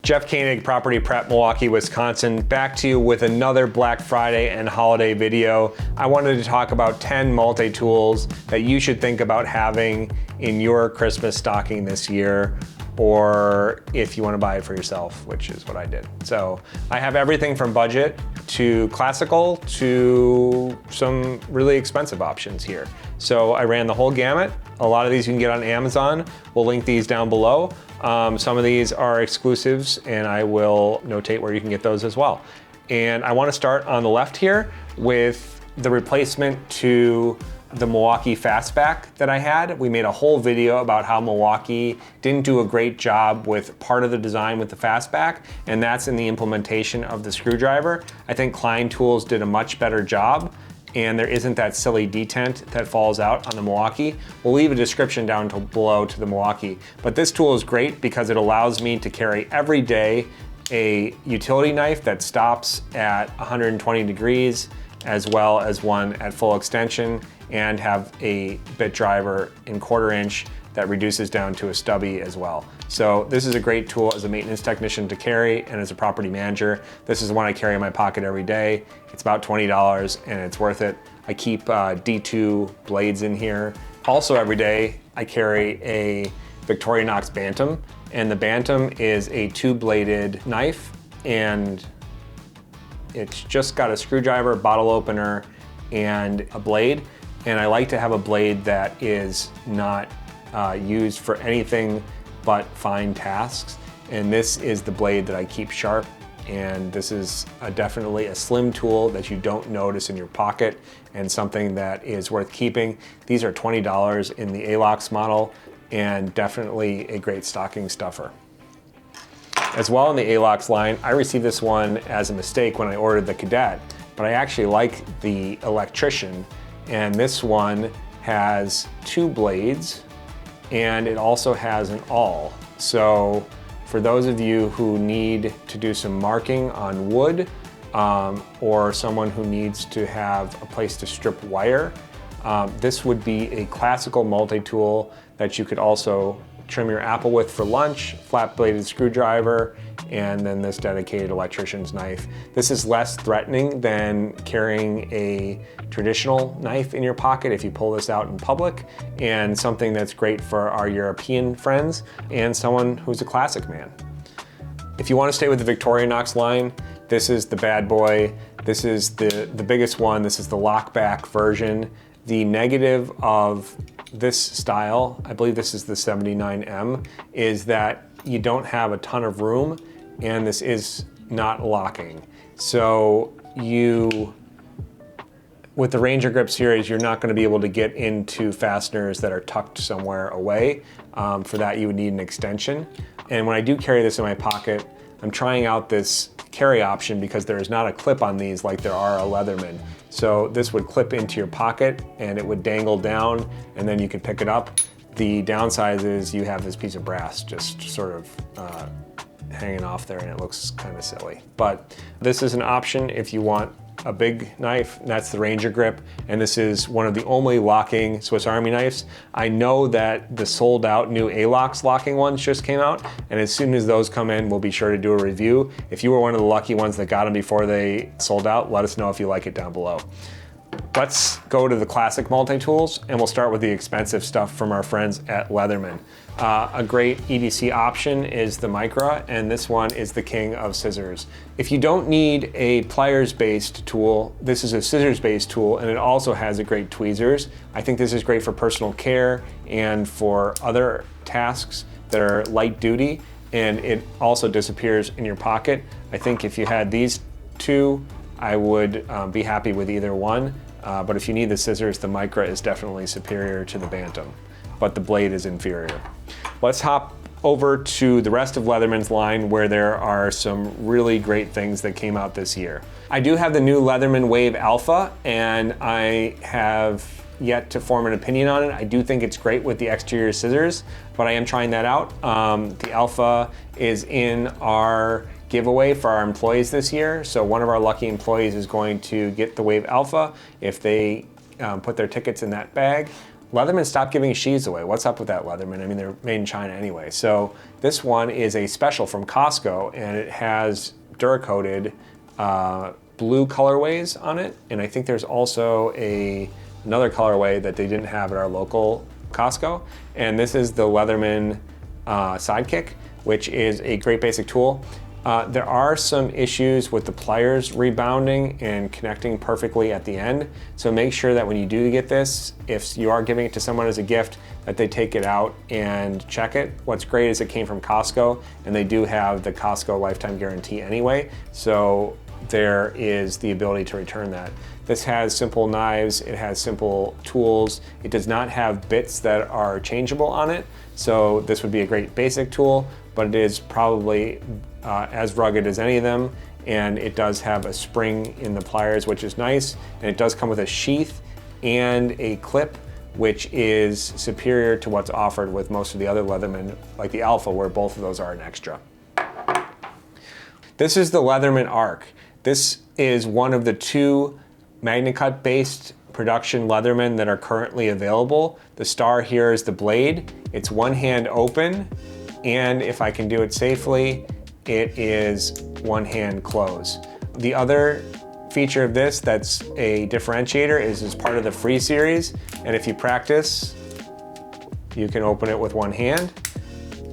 Jeff Koenig, Property Prep, Milwaukee, Wisconsin, back to you with another Black Friday and holiday video. I wanted to talk about 10 multi-tools that you should think about having in your Christmas stocking this year, or if you want to buy it for yourself, which is what I did. So I have everything from budget to classical to some really expensive options here. So I ran the whole gamut. A lot of these you can get on Amazon. We'll link these down below. Some of these are exclusives, and I will notate where you can get those as well. And I want to start on the left here with the replacement to the Milwaukee Fastback that I had. We made a whole video about how Milwaukee didn't do a great job with part of the design with the Fastback, and that's in the implementation of the screwdriver. I think Klein Tools did a much better job, and there isn't that silly detent that falls out on the Milwaukee. We'll leave a description down below to the Milwaukee. But this tool is great because it allows me to carry every day a utility knife that stops at 120 degrees, as well as one at full extension, and have a bit driver in 1/4 inch that reduces down to a stubby as well. So this is a great tool as a maintenance technician to carry, and as a property manager. This is the one I carry in my pocket every day. It's about $20 and it's worth it. I keep D2 blades in here. Also every day I carry a Victorinox Bantam, and the Bantam is a 2-bladed knife, and it's just got a screwdriver, bottle opener, and a blade. And I like to have a blade that is not used for anything but fine tasks. And this is the blade that I keep sharp. And this is definitely a slim tool that you don't notice in your pocket, and something that is worth keeping. These are $20 in the ALOX model, and definitely a great stocking stuffer. As well in the ALOX line, I received this one as a mistake when I ordered the Cadet, but I actually like the Electrician. And this one has 2 blades, and it also has an awl. So for those of you who need to do some marking on wood, or someone who needs to have a place to strip wire, this would be a classical multi-tool that you could also trim your apple with for lunch, flat-bladed screwdriver, and then this dedicated electrician's knife. This is less threatening than carrying a traditional knife in your pocket if you pull this out in public, and something that's great for our European friends and someone who's a classic man. If you want to stay with the Victorinox line, this is the bad boy. This is the biggest one. This is the lockback version. The negative of this style, I believe this is the 79M, is that you don't have a ton of room, and this is not locking. So with the Ranger Grip series, you're not going to be able to get into fasteners that are tucked somewhere away. For that, you would need an extension. And when I do carry this in my pocket, I'm trying out this carry option because there is not a clip on these like there are a Leatherman. So this would clip into your pocket and it would dangle down, and then you could pick it up. The downside is you have this piece of brass just sort of hanging off there, and it looks kind of silly. But this is an option if you want a big knife. That's the Ranger Grip, and this is one of the only locking Swiss Army knives. I know that the sold out new ALOX locking ones just came out, and as soon as those come in, we'll be sure to do a review. If you were one of the lucky ones that got them before they sold out, let us know if you like it down below. Let's go to the classic multi-tools, and we'll start with the expensive stuff from our friends at Leatherman. A great EDC option is the Micra, and this one is the king of scissors. If you don't need a pliers-based tool, this is a scissors-based tool, and it also has a great tweezers. I think this is great for personal care and for other tasks that are light duty, and it also disappears in your pocket. I think if you had these two, I would be happy with either one, but if you need the scissors, the Micra is definitely superior to the Bantam, but the blade is inferior. Let's hop over to the rest of Leatherman's line, where there are some really great things that came out this year. I do have the new Leatherman Wave Alpha, and I have yet to form an opinion on it. I do think it's great with the exterior scissors, but I am trying that out. The Alpha is in our giveaway for our employees this year, so one of our lucky employees is going to get the Wave Alpha if they put their tickets in that bag. Leatherman stopped giving sheaths away. What's up with that, Leatherman? I mean, they're made in China anyway. So this one is a special from Costco, and it has Duracoated blue colorways on it. And I think there's also another colorway that they didn't have at our local Costco. And this is the Leatherman Sidekick, which is a great basic tool. There are some issues with the pliers rebounding and connecting perfectly at the end. So make sure that when you do get this, if you are giving it to someone as a gift, that they take it out and check it. What's great is it came from Costco, and they do have the Costco lifetime guarantee anyway. So there is the ability to return that. This has simple knives, it has simple tools. It does not have bits that are changeable on it. So this would be a great basic tool, but it is probably as rugged as any of them, and it does have a spring in the pliers, which is nice, and it does come with a sheath and a clip, which is superior to what's offered with most of the other Leatherman, like the Alpha, where both of those are an extra. This is the Leatherman Arc. This is one of the 2 MagnaCut based production Leatherman that are currently available. The star here is the blade. It's one hand open, and if I can do it safely, it is one hand close. The other feature of this that's a differentiator is as part of the free series, and if you practice, you can open it with one hand,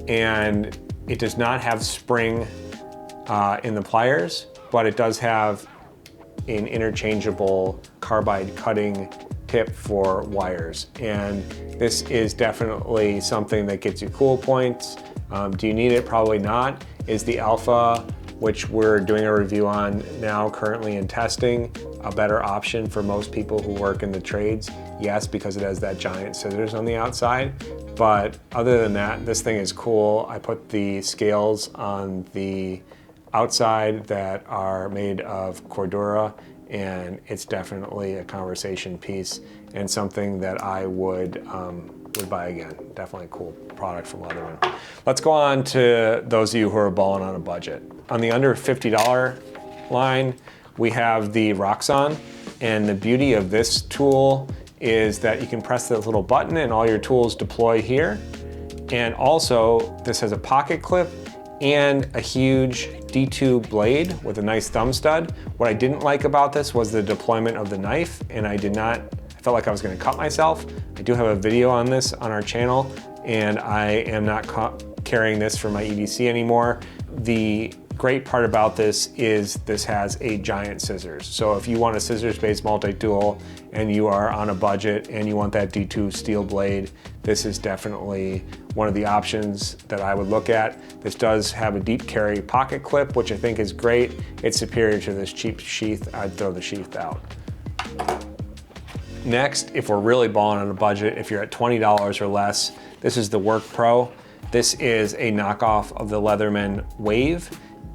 and it does not have spring in the pliers, but it does have an interchangeable carbide cutting tip for wires, and this is definitely something that gets you cool points. Do you need it? Probably not. Is the Alpha, which we're doing a review on now, currently in testing, a better option for most people who work in the trades? Yes, because it has that giant scissors on the outside. But other than that, this thing is cool. I put the scales on the outside that are made of Cordura, and it's definitely a conversation piece and something that I would buy again. Definitely a cool product from Leatherman. Let's go on to those of you who are balling on a budget. On the under $50 line, we have the Roxxon, and the beauty of this tool is that you can press this little button and all your tools deploy here. And also, this has a pocket clip and a huge D2 blade with a nice thumb stud. What I didn't like about this was the deployment of the knife, and I felt like I was gonna cut myself. I do have a video on this on our channel, and I am not carrying this for my EDC anymore. The great part about this is this has a giant scissors. So if you want a scissors-based multi-tool and you are on a budget and you want that D2 steel blade, this is definitely one of the options that I would look at. This does have a deep carry pocket clip, which I think is great. It's superior to this cheap sheath. I'd throw the sheath out. Next, if we're really balling on a budget, if you're at $20 or less, this is the Work Pro. This is a knockoff of the Leatherman Wave,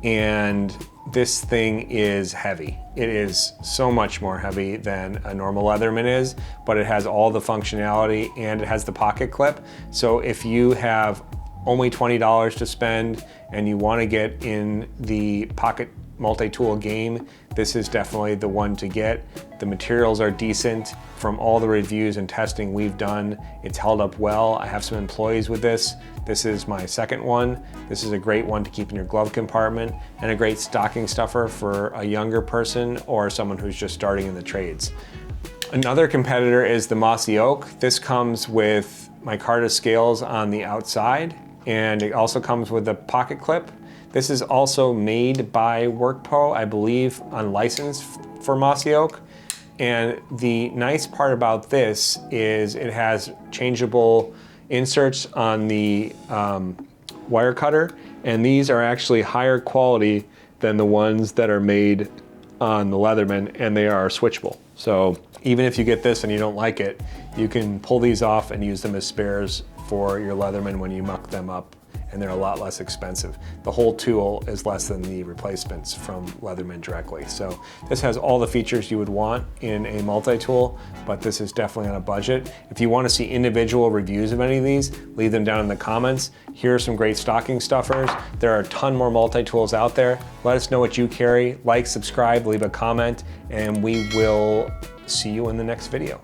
and this thing is heavy. It is so much more heavy than a normal Leatherman is, but it has all the functionality and it has the pocket clip. So if you have only $20 to spend and you want to get in the pocket multi-tool game, this is definitely the one to get. The materials are decent. From all the reviews and testing we've done, it's held up well. I have some employees with this. This is my second one. This is a great one to keep in your glove compartment and a great stocking stuffer for a younger person or someone who's just starting in the trades. Another competitor is the Mossy Oak. This comes with micarta scales on the outside, and it also comes with a pocket clip. This is also made by WorkPro, I believe, on license for Mossy Oak. And the nice part about this is it has changeable inserts on the wire cutter, and these are actually higher quality than the ones that are made on the Leatherman, and they are switchable. So even if you get this and you don't like it, you can pull these off and use them as spares for your Leatherman when you muck them up, and they're a lot less expensive. The whole tool is less than the replacements from Leatherman directly. So this has all the features you would want in a multi-tool, but this is definitely on a budget. If you want to see individual reviews of any of these, leave them down in the comments. Here are some great stocking stuffers. There are a ton more multi-tools out there. Let us know what you carry. Like, subscribe, leave a comment, and we will see you in the next video.